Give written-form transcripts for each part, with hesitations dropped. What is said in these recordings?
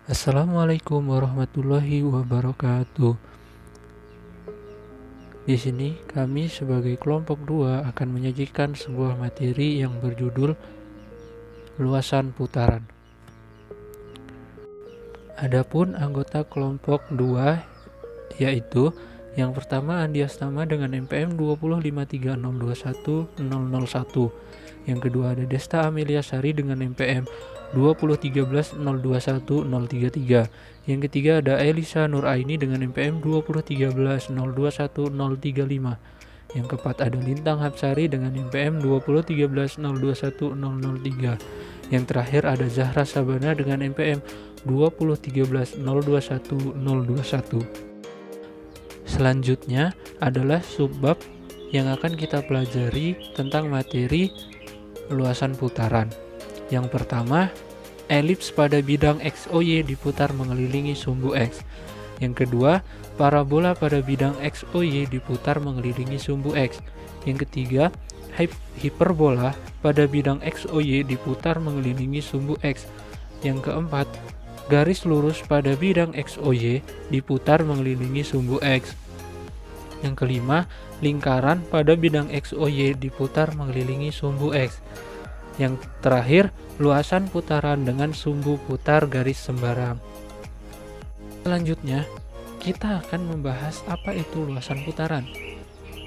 Assalamualaikum warahmatullahi wabarakatuh. Di sini kami sebagai kelompok 2 akan menyajikan sebuah materi yang berjudul luasan putaran. Adapun anggota kelompok 2 yaitu yang pertama Andi Astama dengan NPM 20530210001. Yang kedua ada Desta Amelia Sari dengan NPM 20130210033. Yang ketiga ada Elisa Nuraini dengan NPM 20130210035. Yang keempat ada Lintang Hapsari dengan NPM 20130210003. Yang terakhir ada Zahra Sabana dengan NPM 20130210021. Selanjutnya adalah subbab yang akan kita pelajari tentang materi luasan putaran. Yang pertama, elips pada bidang XOY diputar mengelilingi sumbu X. Yang kedua, parabola pada bidang XOY diputar mengelilingi sumbu X. Yang ketiga, hiperbola pada bidang XOY diputar mengelilingi sumbu X. Yang keempat, garis lurus pada bidang XOY diputar mengelilingi sumbu X. Yang kelima, lingkaran pada bidang XOY diputar mengelilingi sumbu X. Yang terakhir, luasan putaran dengan sumbu putar garis sembarang. Selanjutnya, kita akan membahas apa itu luasan putaran.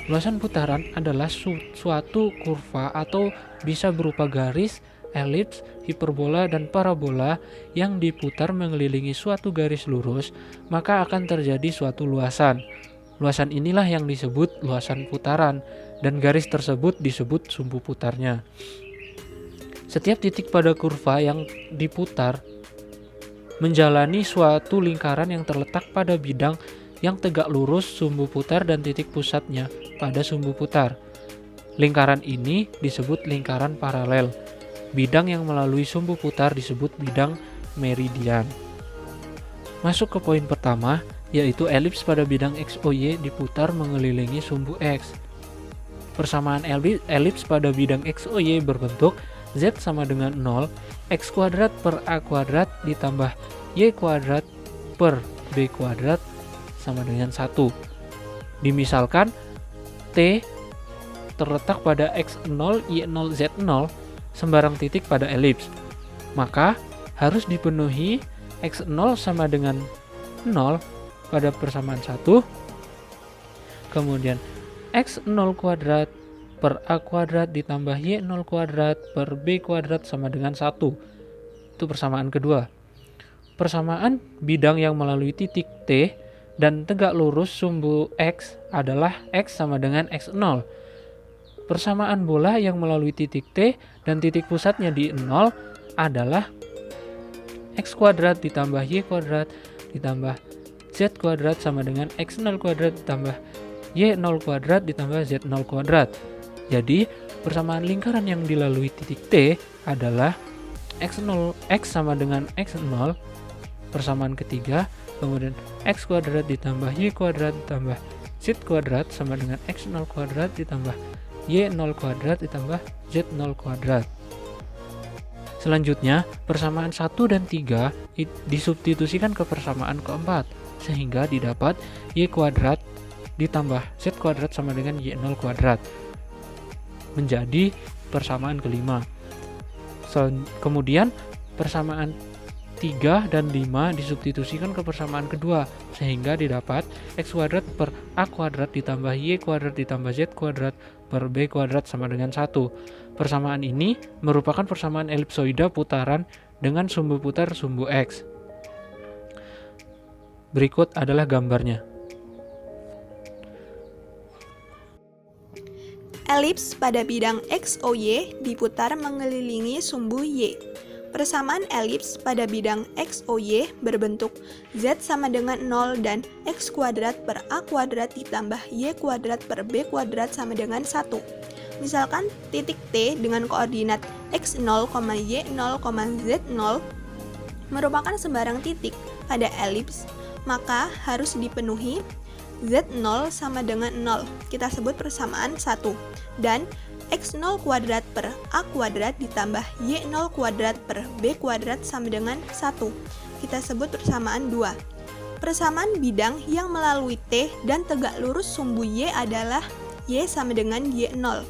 Luasan putaran adalah suatu kurva atau bisa berupa garis, elips, hiperbola, dan parabola yang diputar mengelilingi suatu garis lurus, maka akan terjadi suatu luasan. Luasan inilah yang disebut luasan putaran, dan garis tersebut disebut sumbu putarnya. Setiap titik pada kurva yang diputar menjalani suatu lingkaran yang terletak pada bidang yang tegak lurus sumbu putar dan titik pusatnya pada sumbu putar. Lingkaran ini disebut lingkaran paralel. Bidang yang melalui sumbu putar disebut bidang meridian. Masuk ke poin pertama, yaitu elips pada bidang XOY diputar mengelilingi sumbu X. Persamaan elips pada bidang XOY berbentuk Z sama dengan 0, X kuadrat per A kuadrat ditambah Y kuadrat per B kuadrat sama dengan 1. Dimisalkan T terletak pada X0, Y0, Z0 sembarang titik pada elips. Maka harus dipenuhi X0 sama dengan 0 pada persamaan 1. Kemudian X0 kuadrat per A kuadrat ditambah Y0 kuadrat per B kuadrat sama dengan 1. Itu persamaan kedua. Persamaan bidang yang melalui titik T dan tegak lurus sumbu X adalah X sama dengan X0. Persamaan bola yang melalui titik T dan titik pusatnya di 0 adalah X kuadrat ditambah Y kuadrat ditambah Z kuadrat sama dengan X0 kuadrat ditambah Y0 kuadrat ditambah Z0 kuadrat. Jadi, persamaan lingkaran yang dilalui titik T adalah X0, X sama dengan X0, persamaan ketiga, kemudian X kuadrat ditambah Y kuadrat ditambah Z kuadrat sama dengan X0 kuadrat ditambah Y0 kuadrat ditambah Z0 kuadrat. Selanjutnya, persamaan 1 dan 3 disubstitusikan ke persamaan keempat, sehingga didapat Y kuadrat ditambah Z kuadrat sama dengan Y0 kuadrat. Menjadi persamaan kelima. Kemudian persamaan 3 dan 5 disubstitusikan ke persamaan kedua, sehingga didapat X kuadrat per A kuadrat ditambah Y kuadrat ditambah Z kuadrat per B kuadrat sama dengan 1. Persamaan ini merupakan persamaan elipsoida putaran dengan sumbu putar sumbu X. Berikut adalah gambarnya. Elips pada bidang XOY diputar mengelilingi sumbu Y. Persamaan elips pada bidang XOY berbentuk Z sama dengan 0 dan X kuadrat per A kuadrat ditambah Y kuadrat per B kuadrat sama dengan 1. Misalkan titik T dengan koordinat X0, Y0, Z0 merupakan sembarang titik pada elips, maka harus dipenuhi Z0 sama dengan 0, kita sebut persamaan 1, dan X0 kuadrat per A kuadrat ditambah Y0 kuadrat per B kuadrat sama dengan 1. kita sebut persamaan 2. Persamaan bidang yang melalui T dan tegak lurus sumbu Y adalah Y sama dengan Y0.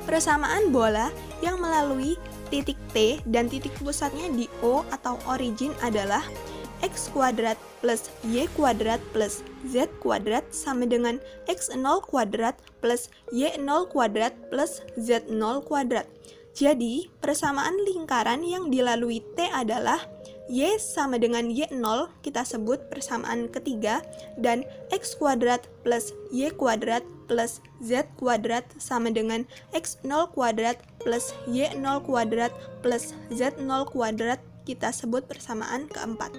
Persamaan bola yang melalui titik T dan titik pusatnya di O atau origin adalah X kuadrat plus Y kuadrat plus Z kuadrat sama dengan X0 kuadrat plus Y0 kuadrat plus Z0 kuadrat. Jadi, persamaan lingkaran yang dilalui T adalah Y sama dengan Y0, kita sebut persamaan ketiga, dan X kuadrat plus Y kuadrat plus Z kuadrat sama dengan X0 kuadrat plus Y0 kuadrat plus Z0 kuadrat, kita sebut persamaan keempat.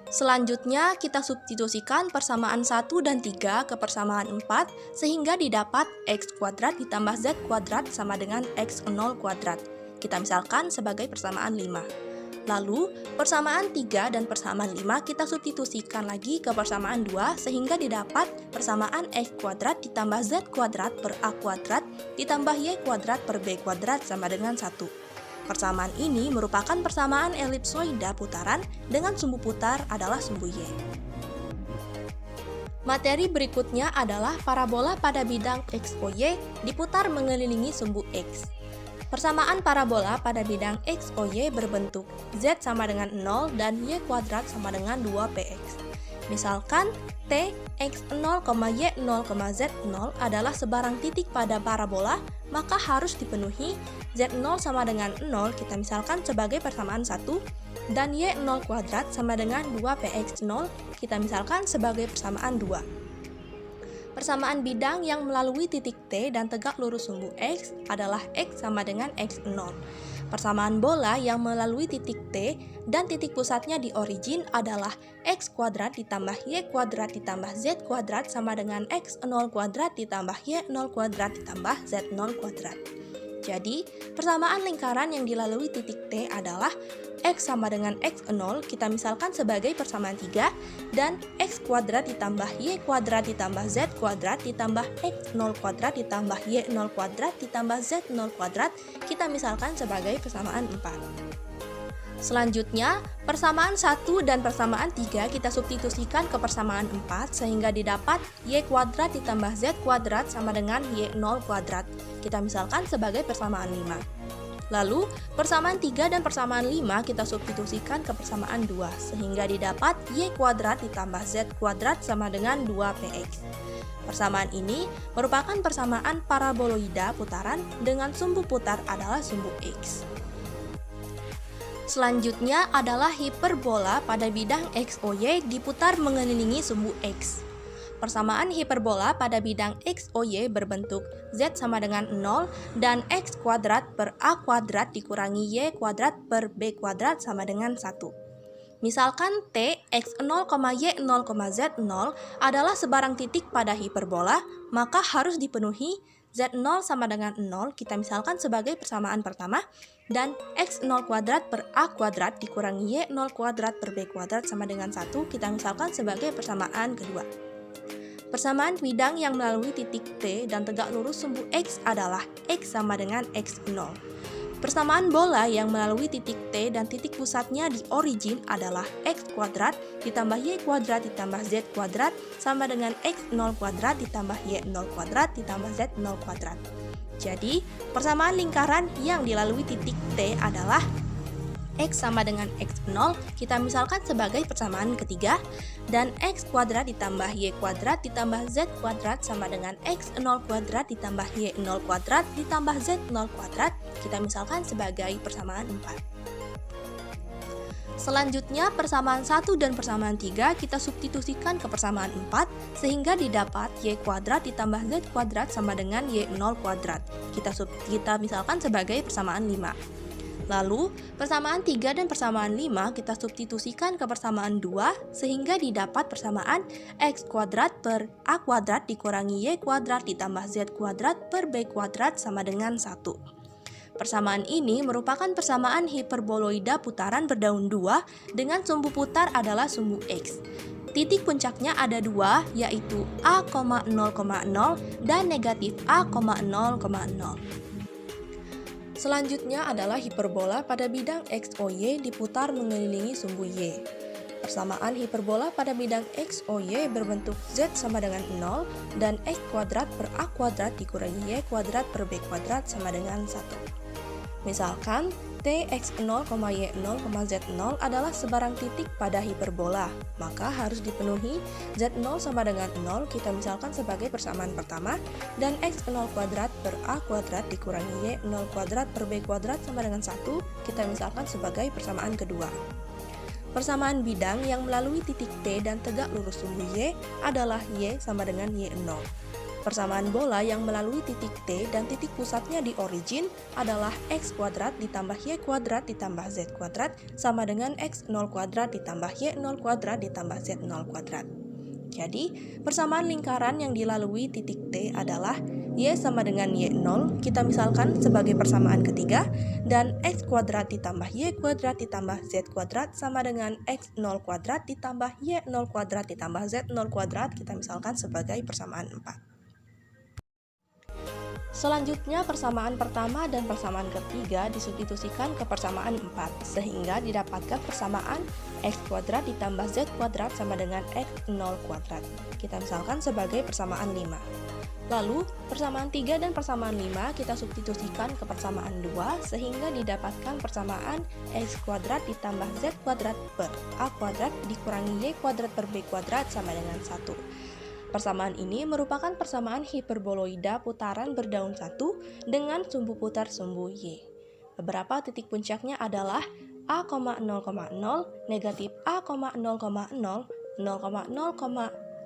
Selanjutnya, kita substitusikan persamaan 1 dan 3 ke persamaan 4 sehingga didapat X kuadrat ditambah Z kuadrat sama dengan X0 kuadrat. Kita misalkan sebagai persamaan 5. Lalu, persamaan 3 dan persamaan 5 kita substitusikan lagi ke persamaan 2 sehingga didapat persamaan X kuadrat ditambah Z kuadrat per A kuadrat ditambah Y kuadrat per B kuadrat sama dengan 1. Persamaan ini merupakan persamaan elipsoida putaran dengan sumbu putar adalah sumbu Y. Materi berikutnya adalah parabola pada bidang XOY diputar mengelilingi sumbu X. Persamaan parabola pada bidang XOY berbentuk Z sama dengan 0 dan Y kuadrat sama dengan 2px. Misalkan T, X0, Y0, Z0 adalah sebarang titik pada parabola, maka harus dipenuhi Z0 sama dengan 0, kita misalkan sebagai persamaan 1, dan Y0 kuadrat sama dengan 2px0, kita misalkan sebagai persamaan 2. Persamaan bidang yang melalui titik T dan tegak lurus sumbu X adalah X sama dengan X0. Persamaan bola yang melalui titik T dan titik pusatnya di origin adalah X kuadrat ditambah Y kuadrat ditambah Z kuadrat sama dengan X0 kuadrat ditambah Y0 kuadrat ditambah Z0 kuadrat. Jadi, persamaan lingkaran yang dilalui titik T adalah X sama dengan X0, kita misalkan sebagai persamaan 3, dan X kuadrat ditambah Y kuadrat ditambah Z kuadrat ditambah X0 kuadrat ditambah Y0 kuadrat ditambah Z0 kuadrat, kita misalkan sebagai persamaan 4. Selanjutnya, persamaan 1 dan persamaan 3 kita substitusikan ke persamaan 4 sehingga didapat Y kuadrat ditambah Z kuadrat sama dengan Y0 kuadrat. Kita misalkan sebagai persamaan 5. Lalu, persamaan 3 dan persamaan 5 kita substitusikan ke persamaan 2 sehingga didapat Y kuadrat ditambah Z kuadrat sama dengan 2px. Persamaan ini merupakan persamaan paraboloida putaran dengan sumbu putar adalah sumbu X. Selanjutnya adalah hiperbola pada bidang XOY diputar mengelilingi sumbu X. Persamaan hiperbola pada bidang XOY berbentuk Z sama dengan 0 dan X kuadrat per A kuadrat dikurangi Y kuadrat per B kuadrat sama dengan 1. Misalkan T, X0, Y0, Z0 adalah sebarang titik pada hiperbola, maka harus dipenuhi Z0 sama dengan 0, kita misalkan sebagai persamaan pertama, dan X0 kuadrat per A kuadrat dikurangi Y0 kuadrat per B kuadrat sama dengan 1, kita misalkan sebagai persamaan kedua. Persamaan bidang yang melalui titik T dan tegak lurus sumbu X adalah X sama dengan X0. Persamaan bola yang melalui titik T dan titik pusatnya di origin adalah X kuadrat ditambah Y kuadrat ditambah Z kuadrat sama dengan X0 kuadrat ditambah Y0 kuadrat ditambah Z0 kuadrat. Jadi, persamaan lingkaran yang dilalui titik T adalah X sama dengan X0, kita misalkan sebagai persamaan ketiga, dan X kuadrat ditambah Y kuadrat ditambah Z kuadrat sama dengan X0 kuadrat ditambah Y0 kuadrat ditambah Z0 kuadrat, kita misalkan sebagai persamaan 4. Selanjutnya, persamaan 1 dan persamaan 3 kita substitusikan ke persamaan 4 sehingga didapat Y kuadrat ditambah Z kuadrat sama dengan Y0 kuadrat. Kita misalkan sebagai persamaan 5. Lalu, persamaan 3 dan persamaan 5 kita substitusikan ke persamaan 2 sehingga didapat persamaan X kuadrat per A kuadrat dikurangi Y kuadrat ditambah Z kuadrat per B kuadrat sama dengan 1. Persamaan ini merupakan persamaan hiperboloida putaran berdaun 2 dengan sumbu putar adalah sumbu X. Titik puncaknya ada 2, yaitu A,0,0 dan negatif A,0,0. Selanjutnya adalah hiperbola pada bidang XOY diputar mengelilingi sumbu Y. Persamaan hiperbola pada bidang XOY berbentuk Z sama dengan 0 dan X kuadrat per A kuadrat dikurangi Y kuadrat per B kuadrat sama dengan 1. Misalkan Tx0, Y0, Z0 adalah sebarang titik pada hiperbola, maka harus dipenuhi Z0 sama dengan 0 kita misalkan sebagai persamaan pertama dan X0 kuadrat per A kuadrat dikurangi Y0 kuadrat per B kuadrat sama dengan 1 kita misalkan sebagai persamaan kedua. Persamaan bidang yang melalui titik T dan tegak lurus sumbu Y adalah Y sama dengan Y0. Persamaan bola yang melalui titik T dan titik pusatnya di origin adalah X kuadrat ditambah Y kuadrat ditambah Z kuadrat sama dengan X0 kuadrat ditambah Y0 kuadrat ditambah Z0 kuadrat. Jadi, persamaan lingkaran yang dilalui titik T adalah Y sama dengan Y0, kita misalkan sebagai persamaan ketiga, dan X kuadrat ditambah Y kuadrat ditambah Z kuadrat sama dengan X0 kuadrat ditambah Y0 kuadrat ditambah Z0 kuadrat, kita misalkan sebagai persamaan 4. Selanjutnya persamaan pertama dan persamaan ketiga disubstitusikan ke persamaan 4 sehingga didapatkan persamaan X kuadrat ditambah Z kuadrat sama dengan X0 kuadrat. Kita misalkan sebagai persamaan 5. Lalu persamaan 3 dan persamaan 5 kita substitusikan ke persamaan 2 sehingga didapatkan persamaan X kuadrat ditambah Z kuadrat per A kuadrat dikurangi Y kuadrat per B kuadrat sama dengan 1. Persamaan ini merupakan persamaan hiperboloida putaran berdaun satu dengan sumbu putar sumbu Y. Beberapa titik puncaknya adalah A,0,0, negatif A,0,0, 0,0,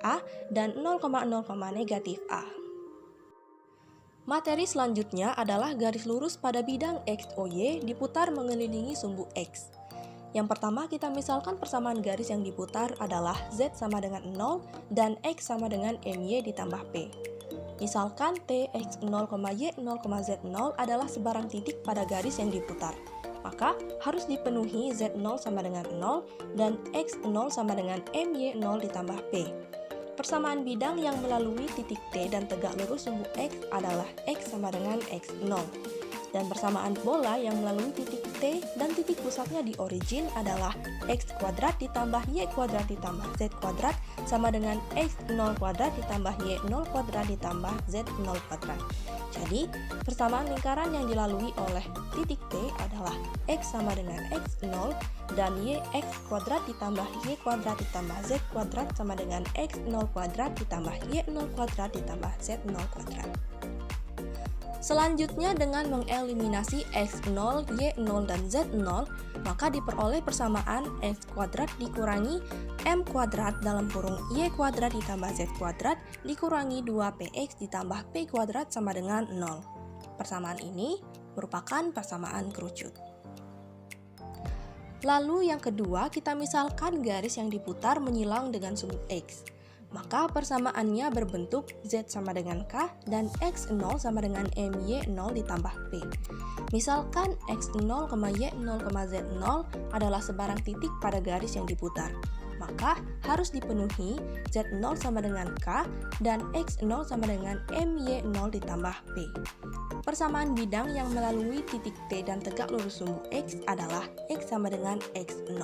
A, dan 0,0, negatif A. Materi selanjutnya adalah garis lurus pada bidang XOY diputar mengelilingi sumbu X. Yang pertama kita misalkan persamaan garis yang diputar adalah Z sama dengan 0 dan X sama dengan MY ditambah P. Misalkan Tx0, Y0, Z0 adalah sebarang titik pada garis yang diputar. Maka harus dipenuhi Z0 sama dengan 0 dan X0 sama dengan MY0 ditambah P. Persamaan bidang yang melalui titik T dan tegak lurus sumbu X adalah X sama dengan X0. Dan persamaan bola yang melalui titik T dan titik pusatnya di origin adalah X kuadrat ditambah Y kuadrat ditambah Z kuadrat sama dengan X0 kuadrat ditambah Y0 kuadrat ditambah Z0 kuadrat. Jadi, persamaan lingkaran yang dilalui oleh titik T adalah X sama dengan X0 dan X kuadrat ditambah Y kuadrat ditambah Z kuadrat sama dengan X0 kuadrat ditambah Y0 kuadrat ditambah Z0 kuadrat. Selanjutnya dengan mengeliminasi X0, Y0, dan Z0, maka diperoleh persamaan X kuadrat dikurangi M kuadrat dalam kurung Y kuadrat ditambah Z kuadrat dikurangi 2PX ditambah P kuadrat sama dengan 0. Persamaan ini merupakan persamaan kerucut. Lalu yang kedua, kita misalkan garis yang diputar menyilang dengan sumbu X. Maka persamaannya berbentuk Z sama dengan K dan X0 sama dengan MY0 ditambah P. Misalkan X0, Y0, Z0 adalah sebarang titik pada garis yang diputar. Maka harus dipenuhi Z0 sama dengan K dan X0 sama dengan MY0 ditambah P. Persamaan bidang yang melalui titik T dan tegak lurus sumbu X adalah X sama dengan X0.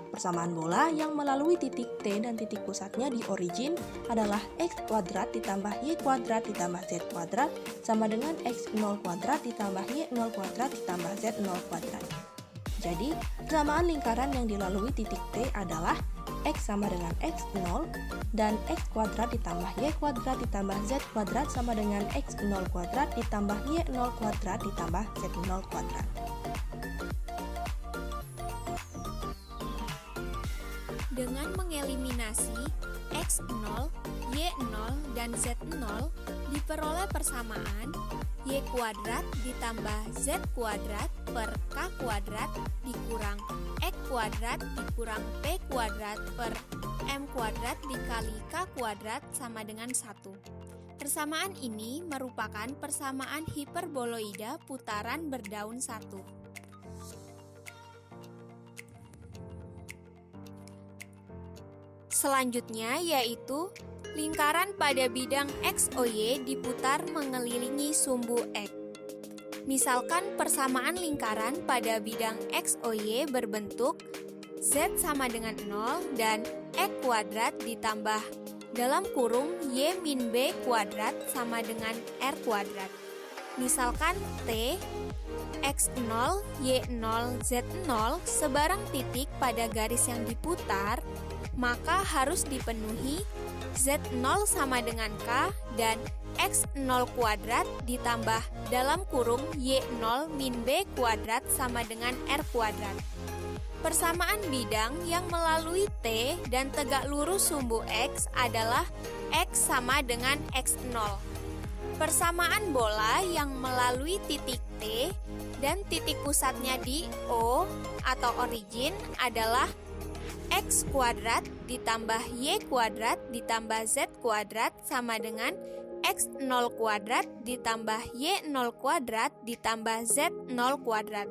Persamaan bola yang melalui titik T dan titik pusatnya di origin adalah X kuadrat ditambah Y kuadrat ditambah Z kuadrat sama dengan X0 kuadrat ditambah Y0 kuadrat ditambah Z0 kuadrat. Jadi, persamaan lingkaran yang dilalui titik T adalah X sama dengan X0 dan X kuadrat ditambah Y kuadrat ditambah Z kuadrat sama dengan X0 kuadrat ditambah Y0 kuadrat ditambah Z0 kuadrat. Dengan mengeliminasi X0, Y0, dan Z0, diperoleh persamaan Y kuadrat ditambah Z kuadrat per K kuadrat dikurang X kuadrat dikurang P kuadrat per M kuadrat dikali K kuadrat sama dengan 1. Persamaan ini merupakan persamaan hiperboloida putaran berdaun satu. Selanjutnya yaitu lingkaran pada bidang XOY diputar mengelilingi sumbu X. Misalkan persamaan lingkaran pada bidang XOY berbentuk Z sama dengan 0 dan X kuadrat ditambah dalam kurung Y min B kuadrat sama dengan R kuadrat. Misalkan T, X0, Y0, Z0 sebarang titik pada garis yang diputar, maka harus dipenuhi Z0 sama dengan K dan X0 kuadrat ditambah dalam kurung Y0 min B kuadrat sama dengan R kuadrat. Persamaan bidang yang melalui T dan tegak lurus sumbu X adalah X sama dengan X0. Persamaan bola yang melalui titik T dan titik pusatnya di O atau origin adalah X kuadrat ditambah Y kuadrat ditambah Z kuadrat sama dengan X0 kuadrat ditambah Y0 kuadrat ditambah Z0 kuadrat.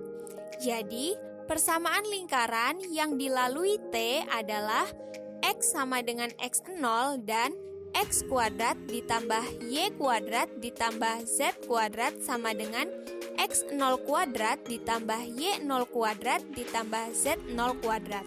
Jadi, persamaan lingkaran yang dilalui T adalah X sama dengan X0 dan X kuadrat ditambah Y kuadrat ditambah Z kuadrat sama dengan X0 kuadrat ditambah Y0 kuadrat ditambah Z0 kuadrat.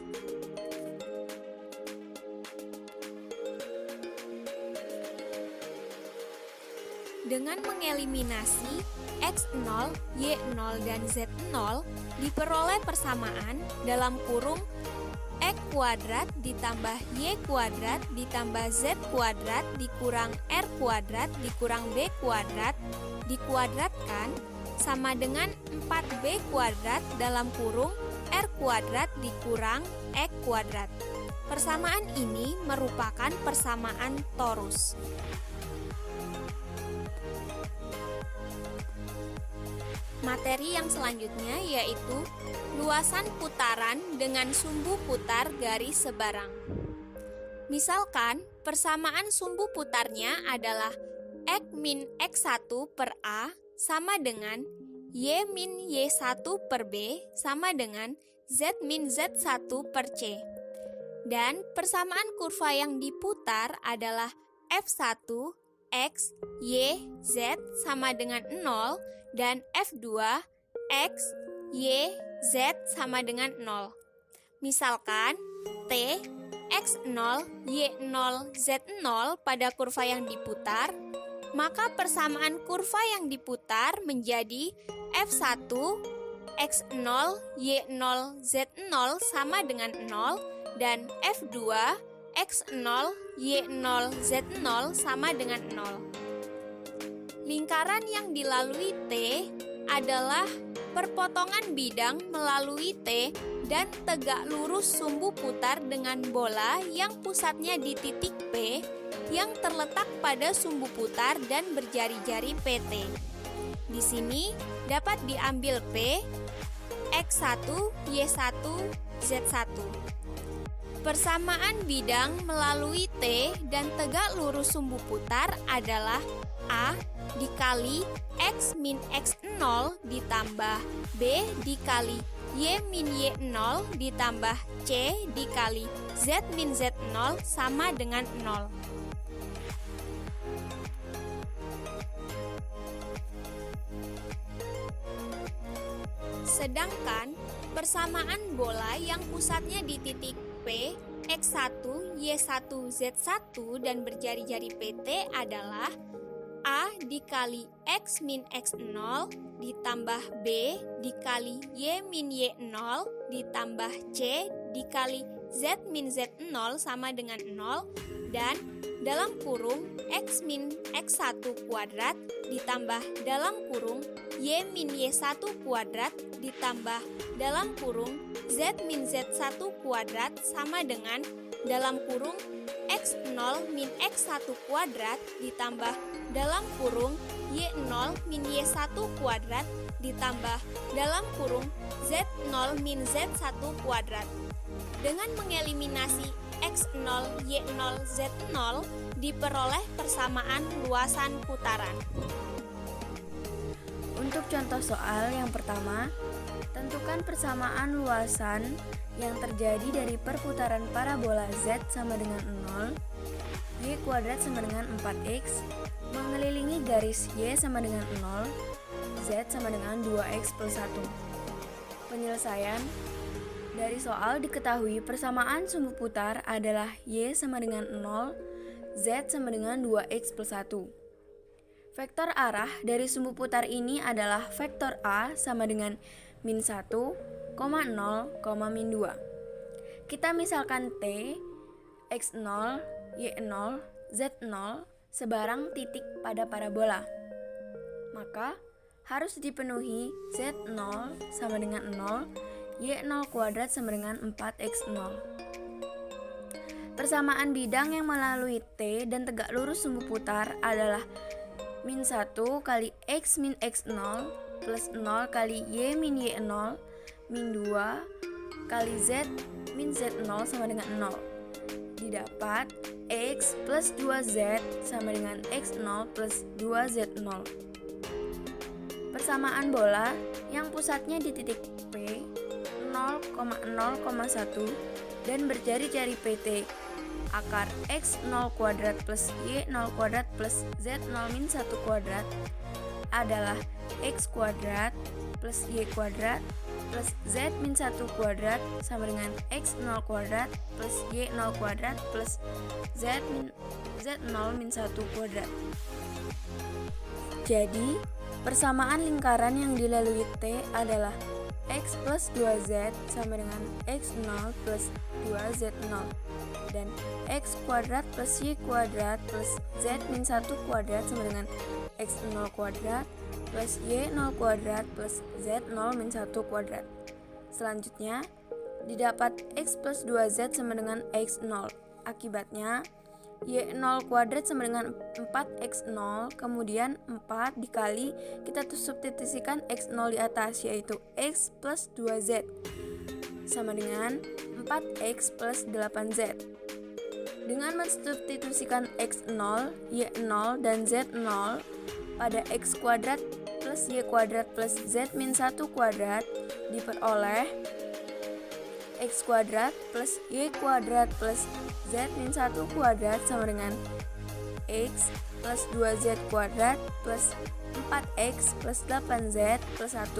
Dengan mengeliminasi X0, Y0, dan Z0 diperoleh persamaan dalam kurung X kuadrat ditambah Y kuadrat ditambah Z kuadrat dikurang R kuadrat dikurang B kuadrat dikuadratkan sama dengan 4B kuadrat dalam kurung R kuadrat dikurang X kuadrat. Persamaan ini merupakan persamaan torus. Materi yang selanjutnya yaitu luasan putaran dengan sumbu putar garis sebarang. Misalkan persamaan sumbu putarnya adalah X min X1 per A sama dengan Y min Y1 per B sama dengan Z min Z1 per C. Dan persamaan kurva yang diputar adalah F1 X, Y, Z sama dengan 0 dan F2, X, Y, Z sama dengan 0. Misalkan T, X0, Y0, Z0 pada kurva yang diputar, maka persamaan kurva yang diputar menjadi F1, X0, Y0, Z0 sama dengan 0 dan F2, X0, Y0, Z0 sama dengan 0. Lingkaran yang dilalui T adalah perpotongan bidang melalui T dan tegak lurus sumbu putar dengan bola yang pusatnya di titik P yang terletak pada sumbu putar dan berjari-jari PT. Di sini dapat diambil P, X1, Y1, Z1. Persamaan bidang melalui T dan tegak lurus sumbu putar adalah A dikali X min X0 ditambah B dikali Y min Y0 ditambah C dikali Z min Z0 sama dengan 0. Sedangkan persamaan bola yang pusatnya di titik P, X1, Y1, Z1 dan berjari-jari PT adalah A dikali X min X0 ditambah B dikali Y min Y0 ditambah C dikali Z min Z0 sama dengan 0 dan dalam kurung X min X1 kuadrat ditambah dalam kurung Y min Y1 kuadrat ditambah dalam kurung Z min Z1 kuadrat sama dengan dalam kurung X0 min X1 kuadrat ditambah dalam kurung Y0 min Y1 kuadrat ditambah dalam kurung Z0 min Z1 kuadrat. Dengan mengeliminasi X0, Y0, Z0 diperoleh persamaan luasan putaran. Untuk contoh soal yang pertama, tentukan persamaan luasan yang terjadi dari perputaran parabola Z sama dengan 0, Y kuadrat sama dengan 4X, mengelilingi garis Y sama dengan 0, Z Z sama dengan 2X plus 1. Penyelesaian. Dari soal diketahui persamaan sumbu putar adalah Y sama dengan 0, Z sama dengan 2X plus 1. Vektor arah dari sumbu putar ini adalah vektor A sama dengan min 1, 0, min 2. Kita misalkan T, X0, Y0, Z0 sebarang titik pada parabola. Maka harus dipenuhi Z0 sama dengan 0, Y0 kuadrat sama dengan 4X0. Persamaan bidang yang melalui T dan tegak lurus sumbu putar adalah min 1 kali X min X0 plus 0 kali Y min Y0 min 2 kali Z min Z0 sama dengan 0. Didapat X plus 2Z sama dengan X0 plus 2Z0. Persamaan bola yang pusatnya di titik P 0,0,1 dan berjari-jari PT akar X0 kuadrat plus Y0 kuadrat plus Z0 min 1 kuadrat adalah X kuadrat plus Y kuadrat plus Z min 1 kuadrat sama dengan X0 kuadrat plus Y0 kuadrat plus Z0 min 1 kuadrat. Jadi, persamaan lingkaran yang dilalui T adalah X plus 2Z sama dengan X0 plus 2Z0 dan X kuadrat plus Y kuadrat plus Z min 1 kuadrat sama dengan X0 kuadrat plus Y0 kuadrat plus Z0 min 1 kuadrat. Selanjutnya, didapat X plus 2Z sama dengan X0. Akibatnya, Y0 kuadrat sama dengan 4X0, kemudian 4 dikali, kita substitusikan X0 di atas, yaitu X plus 2Z sama dengan 4X plus 8Z. Dengan mensubstitusikan X0, Y0, dan Z0 pada X kuadrat plus Y kuadrat plus Z min 1 kuadrat, diperoleh X kuadrat plus Y kuadrat plus Z min 1 kuadrat sama dengan X plus 2Z kuadrat plus 4X plus 8Z plus 1.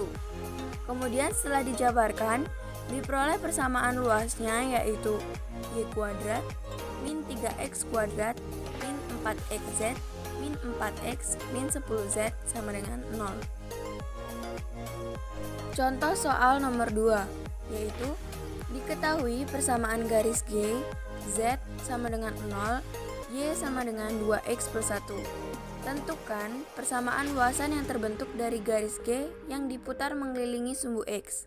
Kemudian setelah dijabarkan, diperoleh persamaan luasnya yaitu Y kuadrat min 3X kuadrat min 4XZ min 4X min 10Z sama dengan 0. Contoh soal nomor 2, yaitu diketahui persamaan garis G, Z sama dengan 0, Y sama dengan 2X plus 1. Tentukan persamaan luasan yang terbentuk dari garis G yang diputar mengelilingi sumbu X.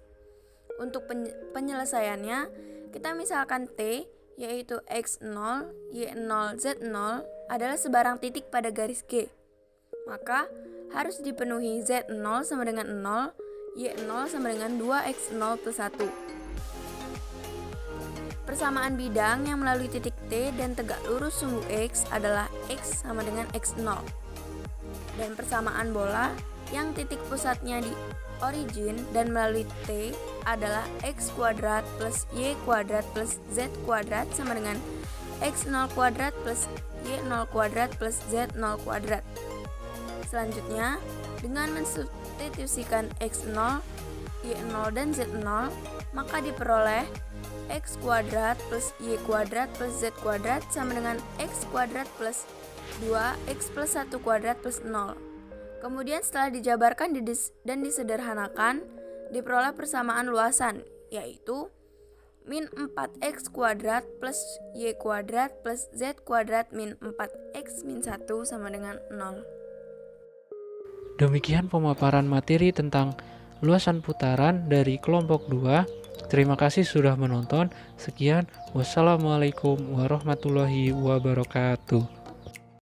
Untuk penyelesaiannya, kita misalkan T, yaitu X0, Y0, Z0 adalah sebarang titik pada garis G. Maka harus dipenuhi Z0 sama dengan 0, Y0 sama dengan 2X0 plus 1. Persamaan bidang yang melalui titik T dan tegak lurus sumbu X adalah X sama dengan X0. Dan persamaan bola yang titik pusatnya di origin dan melalui T adalah X kuadrat plus Y kuadrat plus Z kuadrat sama dengan X0 kuadrat plus Y0 kuadrat plus Z0 kuadrat. Selanjutnya, dengan mensubstitusikan X0, Y0 dan Z0, maka diperoleh X kuadrat plus Y kuadrat plus Z kuadrat sama dengan X kuadrat plus 2X plus 1 kuadrat plus 0. Kemudian setelah dijabarkan dan disederhanakan, diperoleh persamaan luasan, yaitu min 4X kuadrat plus Y kuadrat plus Z kuadrat min 4X min 1 sama dengan 0. Demikian pemaparan materi tentang luasan putaran dari kelompok 2. Terima kasih sudah menonton. Sekian, wassalamualaikum warahmatullahi wabarakatuh.